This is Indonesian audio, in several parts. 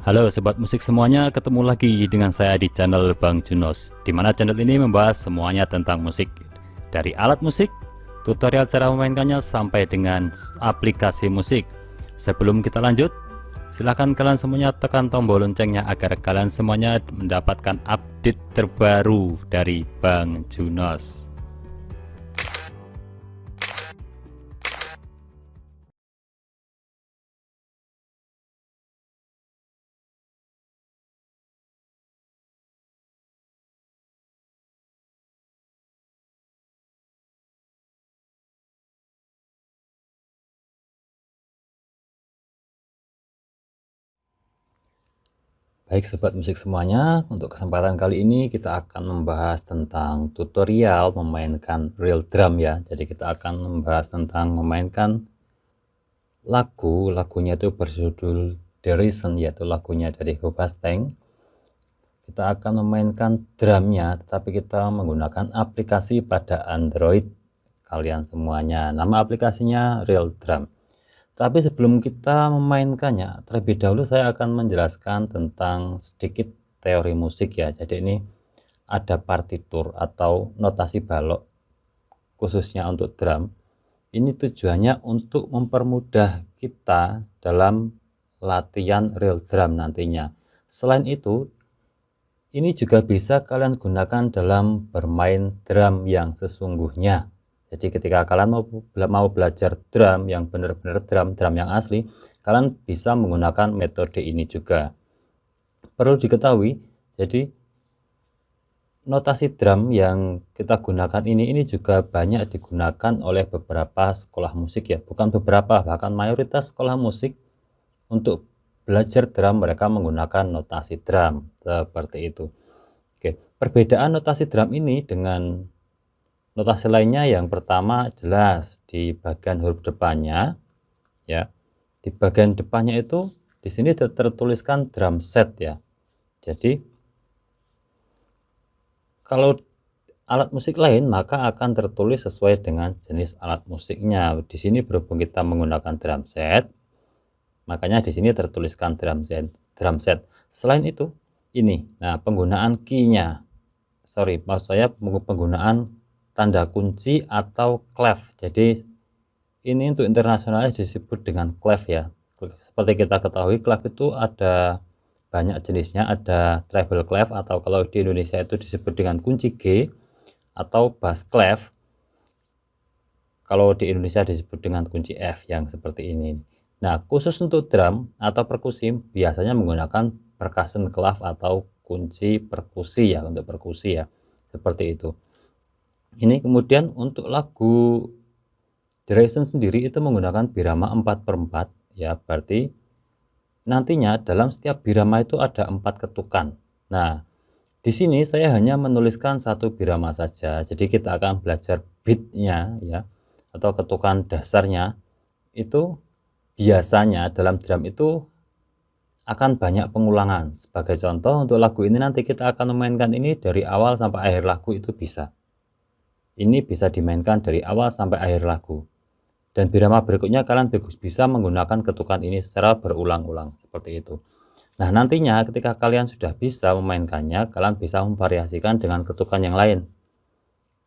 Halo sobat musik semuanya, ketemu lagi dengan saya di channel Bang Junos, di mana channel ini membahas semuanya tentang musik, dari alat musik, tutorial cara memainkannya sampai dengan aplikasi musik. Sebelum kita lanjut, silahkan kalian semuanya tekan tombol loncengnya agar kalian semuanya mendapatkan update terbaru dari Bang Junos. Baik sobat musik semuanya, untuk kesempatan kali ini kita akan membahas tentang tutorial memainkan real drum ya. Jadi kita akan membahas tentang memainkan lagunya itu berjudul The Reason, yaitu lagunya dari Hoobastank. Kita akan memainkan drumnya, tetapi kita menggunakan aplikasi pada Android kalian semuanya. Nama aplikasinya Real Drum. Tapi sebelum kita memainkannya, terlebih dahulu saya akan menjelaskan tentang sedikit teori musik ya. Jadi ini ada partitur atau notasi balok khususnya untuk drum. Ini tujuannya untuk mempermudah kita dalam latihan real drum nantinya. Selain itu, ini juga bisa kalian gunakan dalam bermain drum yang sesungguhnya. Jadi ketika kalian mau belajar drum yang benar-benar drum yang asli, kalian bisa menggunakan metode ini juga. Perlu diketahui, jadi notasi drum yang kita gunakan ini juga banyak digunakan oleh beberapa sekolah musik ya. Bukan beberapa, bahkan mayoritas sekolah musik untuk belajar drum mereka menggunakan notasi drum seperti itu. Oke, perbedaan notasi drum ini dengan notasi lainnya, yang pertama jelas di bagian huruf depannya ya. Di bagian depannya itu di sini tertuliskan drum set ya. Jadi kalau alat musik lain maka akan tertulis sesuai dengan jenis alat musiknya. Di sini berhubung kita menggunakan drum set, makanya di sini tertuliskan drum set. Selain itu ini, nah penggunaan key-nya, maksud saya penggunaan tanda kunci atau clef. Jadi ini untuk internasionalnya disebut dengan clef ya. Seperti kita ketahui, clef itu ada banyak jenisnya. Ada treble clef atau kalau di Indonesia itu disebut dengan kunci G, atau bass clef kalau di Indonesia disebut dengan kunci F yang seperti ini. Nah, khusus untuk drum atau perkusi biasanya menggunakan percussion clef atau kunci perkusi ya, untuk perkusi ya, seperti itu. Ini kemudian untuk lagu The Reason sendiri itu menggunakan birama 4/4 ya, berarti nantinya dalam setiap birama itu ada 4 ketukan. Nah, di sini saya hanya menuliskan satu birama saja. Jadi kita akan belajar beatnya ya, atau ketukan dasarnya. Itu biasanya dalam drum itu akan banyak pengulangan. Sebagai contoh untuk lagu ini nanti kita akan memainkan ini dari awal sampai akhir lagu itu bisa. Ini bisa dimainkan dari awal sampai akhir lagu. Dan birama berikutnya kalian bisa menggunakan ketukan ini secara berulang-ulang seperti itu. Nah, nantinya ketika kalian sudah bisa memainkannya, kalian bisa memvariasikan dengan ketukan yang lain.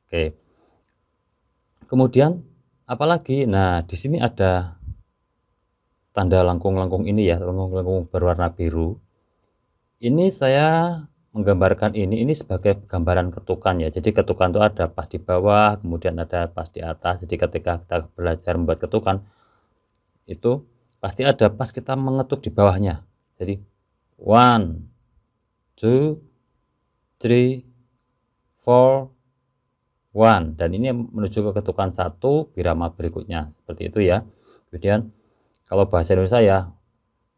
Oke. Kemudian apalagi? Nah, di sini ada tanda lengkung-lengkung ini ya, lengkung-lengkung berwarna biru. Ini saya menggambarkan ini sebagai gambaran ketukan ya. Jadi ketukan itu ada pas di bawah, kemudian ada pas di atas. Jadi ketika kita belajar membuat ketukan itu pasti ada pas kita mengetuk di bawahnya. Jadi 1 2 3 4 1, dan ini menuju ke ketukan 1 birama berikutnya seperti itu ya. Kemudian kalau bahasa Indonesia ya,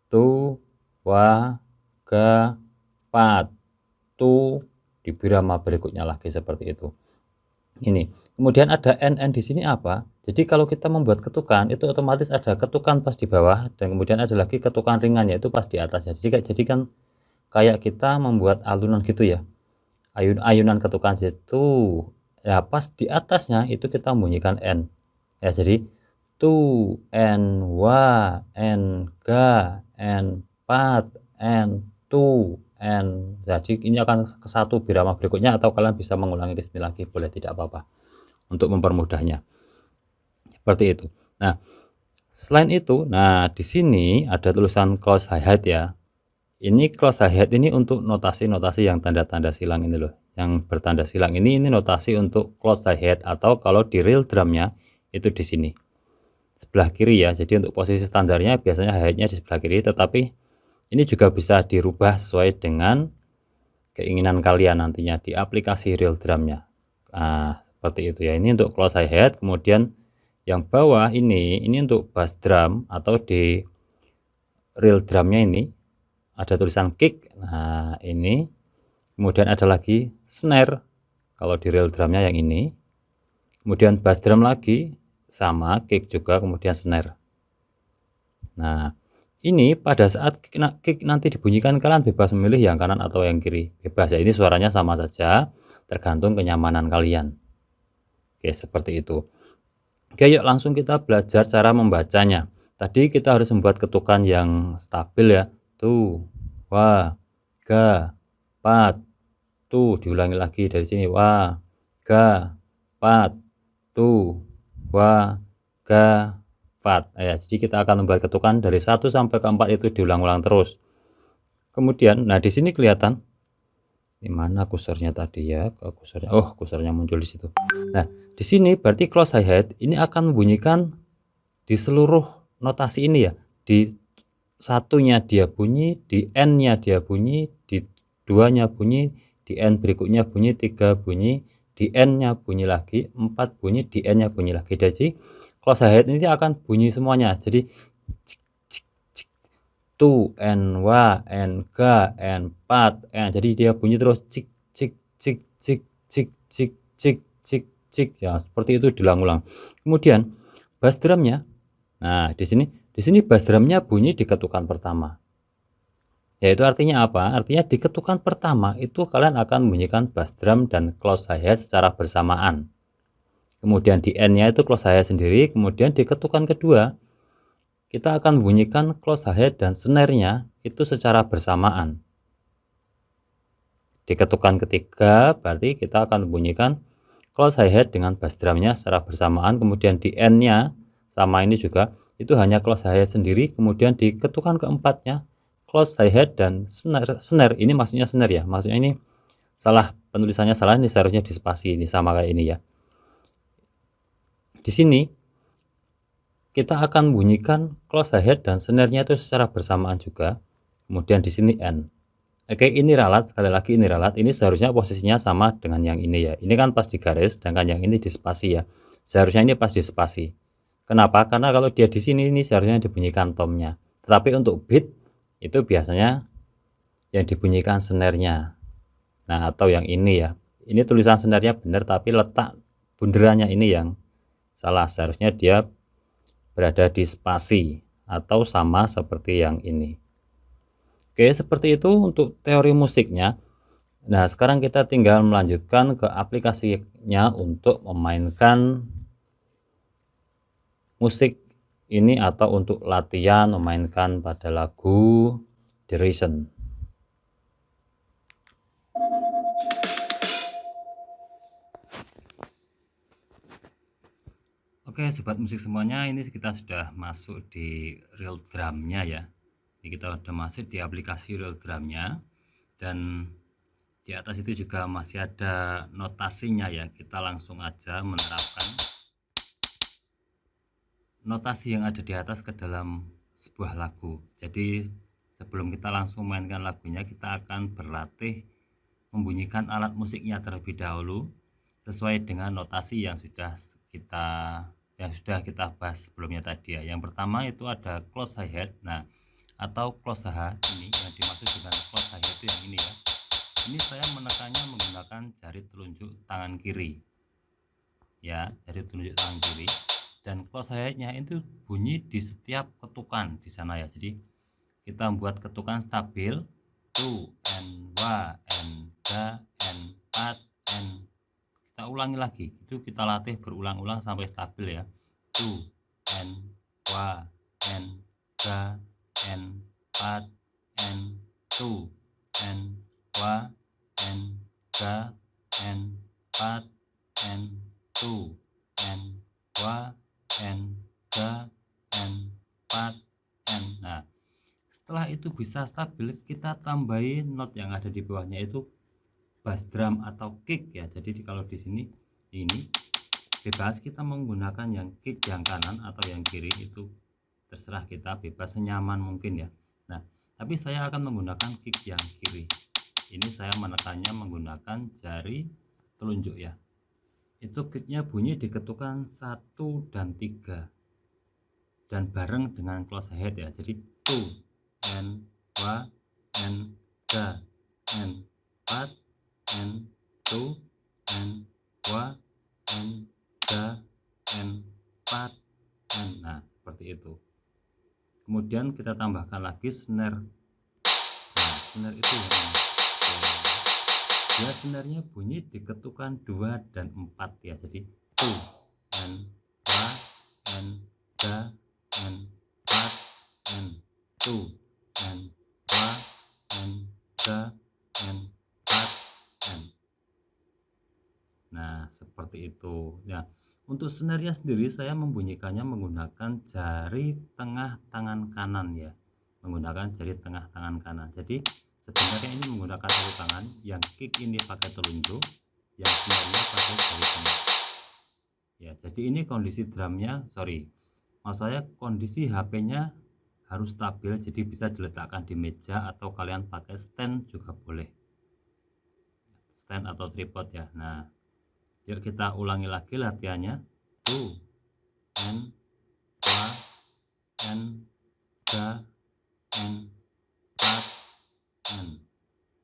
tu wa ga pat, tu di birama berikutnya lagi seperti itu. Ini kemudian ada n di sini apa? Jadi kalau kita membuat ketukan itu otomatis ada ketukan pas di bawah dan kemudian ada lagi ketukan ringan yaitu pas di atas ya. Jadi kan kayak kita membuat alunan gitu ya, ayunan ketukan situ ya, pas di atasnya itu kita membunyikan n ya. Jadi tu, en, wa, en, ga, en, pat, and, two, and. Jadi ini akan ke satu birama berikutnya, atau kalian bisa mengulangi ke sini lagi, boleh, tidak apa-apa, untuk mempermudahnya. Seperti itu. Nah, selain itu, nah di sini ada tulisan close hi-hat ya. Ini close hi-hat ini untuk notasi-notasi yang tanda-tanda silang ini loh. Yang bertanda silang ini notasi untuk close hi-hat, atau kalau di real drumnya itu di sini. Sebelah kiri ya. Jadi untuk posisi standarnya biasanya hi-hatnya di sebelah kiri, tetapi ini juga bisa dirubah sesuai dengan keinginan kalian nantinya di aplikasi real drumnya. Nah, seperti itu ya. Ini untuk close hi-hat. Kemudian yang bawah ini untuk bass drum, atau di real drumnya ini ada tulisan kick. Nah, ini kemudian ada lagi snare kalau di real drumnya yang ini. Kemudian bass drum lagi sama, kick juga, kemudian snare. Nah, ini pada saat kick nanti dibunyikan, kalian bebas memilih yang kanan atau yang kiri, bebas ya. Ini suaranya sama saja, tergantung kenyamanan kalian. Oke, seperti itu. Oke, yuk langsung kita belajar cara membacanya. Tadi kita harus membuat ketukan yang stabil ya. Tuh, wa, ga, pat. Tuh, diulangi lagi dari sini. Wa, ga, pat. Tuh, wa, ga, pat. Ya, jadi kita akan membuat ketukan dari 1 sampai ke 4 itu diulang-ulang terus. Kemudian, nah di sini kelihatan di mana kursornya tadi ya? Kursornya, oh, kursornya muncul di situ. Nah, di sini berarti close hi-hat ini akan membunyikan di seluruh notasi ini ya. Di satunya dia bunyi, di N-nya dia bunyi, di 2-nya bunyi, di N berikutnya bunyi, 3 bunyi, di N-nya bunyi lagi, 4 bunyi, di N-nya bunyi lagi. Jadi close hi-hat ini akan bunyi semuanya. Jadi tu, and, wa, and, ga, and, pat, and. Jadi dia bunyi terus cik cik cik cik cik cik cik cik cik ya, seperti itu diulang-ulang. Kemudian bass drumnya, nah di sini bass drumnya bunyi di ketukan pertama. Yaitu artinya apa? Artinya di ketukan pertama itu kalian akan membunyikan bass drum dan close hi-hat secara bersamaan. Kemudian di N-nya itu close hi-hat sendiri. Kemudian di ketukan kedua kita akan bunyikan close hi-hat dan snare-nya itu secara bersamaan. Di ketukan ketiga berarti kita akan bunyikan close hi-hat dengan bass drumnya secara bersamaan. Kemudian di N-nya sama ini juga, itu hanya close hi-hat sendiri. Kemudian di ketukan keempatnya close hi-hat dan snare. Ini maksudnya snare ya. Maksudnya ini salah, penulisannya salah, ini seharusnya di spasi, ini sama kayak ini ya. Di sini kita akan bunyikan close hi-hat dan snare-nya itu secara bersamaan juga. Kemudian di sini N. Oke, ini ralat, sekali lagi ini ralat. Ini seharusnya posisinya sama dengan yang ini ya. Ini kan pas di garis, sedangkan yang ini di spasi ya. Seharusnya ini pas di spasi. Kenapa? Karena kalau dia di sini, ini seharusnya dibunyikan tomnya. Tetapi untuk beat itu biasanya yang dibunyikan snare-nya. Nah, atau yang ini ya. Ini tulisan snare-nya benar, tapi letak bunderannya ini yang salah. Seharusnya dia berada di spasi atau sama seperti yang ini. Oke, seperti itu untuk teori musiknya. Nah, sekarang kita tinggal melanjutkan ke aplikasinya untuk memainkan musik ini, atau untuk latihan memainkan pada lagu The Reason. Oke, sobat musik semuanya, ini kita sudah masuk di real drumnya ya. Ini kita sudah masuk di aplikasi real drumnya, dan di atas itu juga masih ada notasinya ya. Kita langsung aja menerapkan notasi yang ada di atas ke dalam sebuah lagu. Jadi sebelum kita langsung mainkan lagunya, kita akan berlatih membunyikan alat musiknya terlebih dahulu sesuai dengan notasi yang sudah kita bahas sebelumnya tadi ya. Yang pertama itu ada close hi-hat. Nah, atau close H ini yang dimaksud dengan close hi-hat itu yang ini ya. Ini saya menekannya menggunakan jari telunjuk tangan kiri. Ya, jari telunjuk tangan kiri. Dan close hi-hatnya itu bunyi di setiap ketukan di sana ya. Jadi kita membuat ketukan stabil, tu, and, wa, and, ga, and, pat, and. Kita ulangi lagi, itu kita latih berulang-ulang sampai stabil ya. Tu, and, wa, and, ga, and, pat, and. 2 and wa and ga and 4 and 2 and wa and ga and 4 and. Nah, setelah itu bisa stabil, kita tambahin not yang ada di bawahnya itu bass drum atau kick ya. Jadi kalau di sini ini bebas kita menggunakan yang kick yang kanan atau yang kiri, itu terserah kita, bebas senyaman mungkin ya. Nah, tapi saya akan menggunakan kick yang kiri. Ini saya menekannya menggunakan jari telunjuk ya. Itu kicknya bunyi diketukan 1 dan 3 dan bareng dengan close head ya. Jadi 2 and wa and ga and 4 and 2 and wa and ga and 4 and. Nah, seperti itu. Kemudian kita tambahkan lagi snare. Nah, snare itu ya ini. Ya, snare-nya bunyi diketukan 2 dan 4 ya. Jadi 2 and wa and ga and 4 and 2 and wa and ga and 4 and. Nah, seperti itu ya. Untuk snare-nya sendiri saya membunyikannya menggunakan jari tengah tangan kanan ya, menggunakan jari tengah tangan kanan. Jadi sebenarnya ini menggunakan satu tangan, yang kick ini pakai telunjuk, yang snare-nya pakai jari tengah ya. Jadi ini kondisi drumnya, maksud saya kondisi HP-nya harus stabil, jadi bisa diletakkan di meja atau kalian pakai stand juga boleh, stand atau tripod ya. Nah, yuk kita ulangi lagi latihannya. 2 and wa and ga and 4 and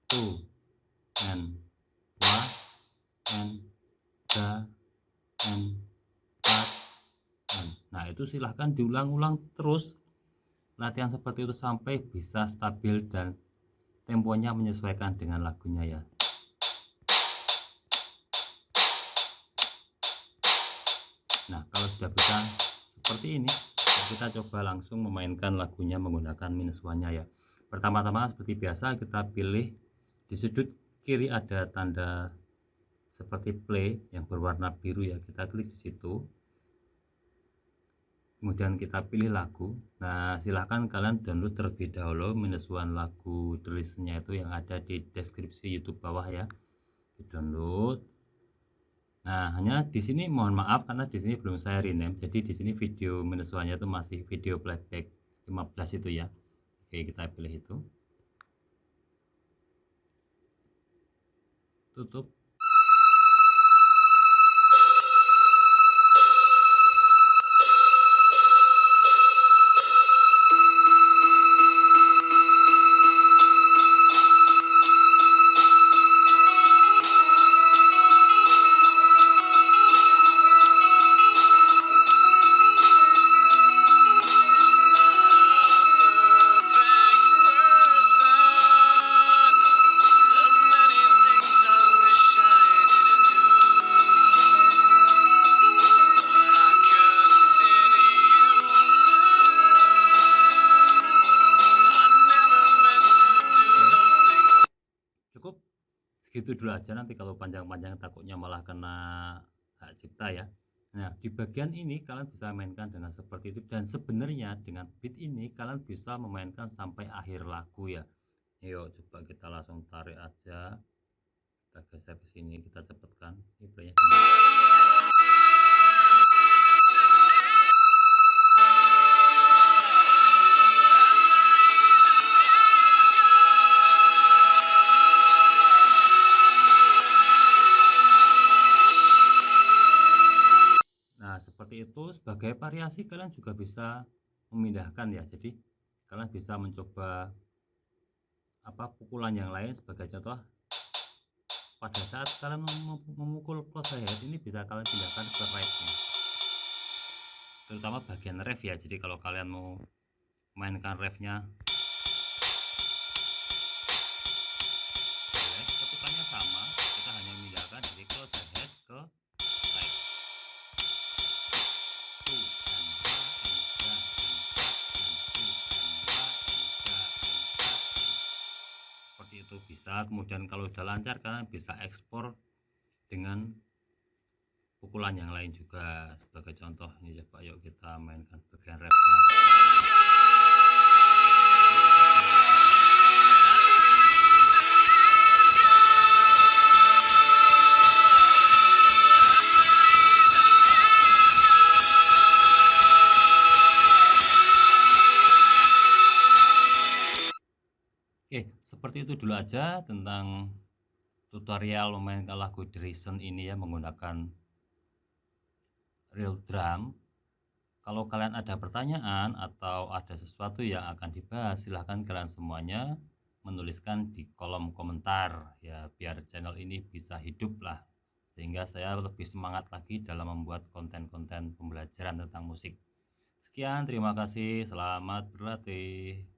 2 and wa and ga and 4 and. Nah, itu silahkan diulang-ulang terus latihan seperti itu sampai bisa stabil dan temponya menyesuaikan dengan lagunya ya. Nah, kalau sudah bisa seperti ini, kita coba langsung memainkan lagunya menggunakan minus one-nya ya. Pertama-tama seperti biasa kita pilih di sudut kiri ada tanda seperti play yang berwarna biru ya, kita klik di situ. Kemudian kita pilih lagu. Nah, silahkan kalian download terlebih dahulu minus one lagu tulisannya itu yang ada di deskripsi YouTube bawah ya. Di download. Nah, hanya di sini mohon maaf karena di sini belum saya rename. Jadi di sini video minus one-nya itu masih video playback 15 itu ya. Oke, kita pilih itu. Tutup. Segitu dulu aja, nanti kalau panjang-panjang takutnya malah kena hak cipta ya. Nah, di bagian ini kalian bisa mainkan dengan seperti itu, dan sebenarnya dengan beat ini kalian bisa memainkan sampai akhir lagu ya. Yuk coba kita langsung tarik aja, kita geser ke sini, kita cepatkan ini playnya gini. Seperti itu. Sebagai variasi kalian juga bisa memindahkan ya, jadi kalian bisa mencoba pukulan yang lain. Sebagai contoh, pada saat kalian memukul close head ini bisa kalian pindahkan ke right-nya, terutama bagian ref ya. Jadi kalau kalian mau mainkan refnya, ketukannya sama, kita hanya memindahkan dari close head ke right. bisa. Kemudian kalau udah lancar kalian bisa ekspor dengan pukulan yang lain juga. Sebagai contoh ini coba yuk kita mainkan bagian rapnya. Oke, seperti itu dulu aja tentang tutorial memainkan lagu The Reason ini ya, menggunakan real drum. Kalau kalian ada pertanyaan atau ada sesuatu yang akan dibahas, silahkan kalian semuanya menuliskan di kolom komentar ya, biar channel ini bisa hidup lah, sehingga saya lebih semangat lagi dalam membuat konten-konten pembelajaran tentang musik. Sekian, terima kasih, selamat berlatih.